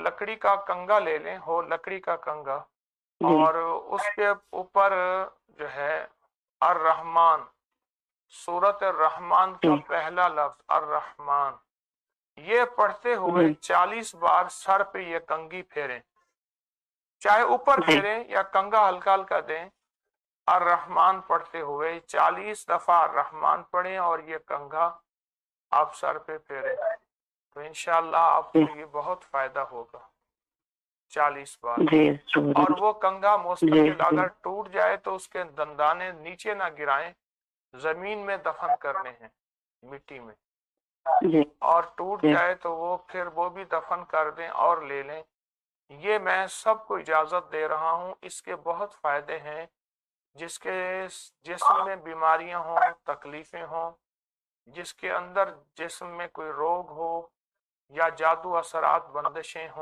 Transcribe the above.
लकड़ी का कंगा ले लें, हो लकड़ी का कंगा, जी और उसके ऊपर जो है अर रहमान, सूरत रहमान का जी पहला लफ्ज अर रहमान, ये पढ़ते हुए जी 40 बार सर पे ये कंगी फेरें, चाहे ऊपर जी फेरें या कंगा हल्का हल्का दें। अर रहमान पढ़ते हुए 40 दफा अर रहमान पढ़ें और ये कंघा आप सर पे फेरें, तो इंशाअल्लाह जी आपको ये बहुत फायदा होगा 40 बार। जी और जी वो कंघा जी मुस्तकिल अगर टूट जाए तो उसके दंदाने नीचे ना गिराएं, जमीन में दफन करने हैं, मिट्टी में, जी और टूट जी जाए तो वो फिर वो भी दफन कर दें और ले लें। ये मैं सबको इजाजत दे रहा हूँ, इसके बहुत फायदे हैं। जिसके जिस्म में बीमारियां हों, तकलीफें हों, जिसके अंदर जिस्म में कोई रोग हो या जादू असरात बंदिशें हों,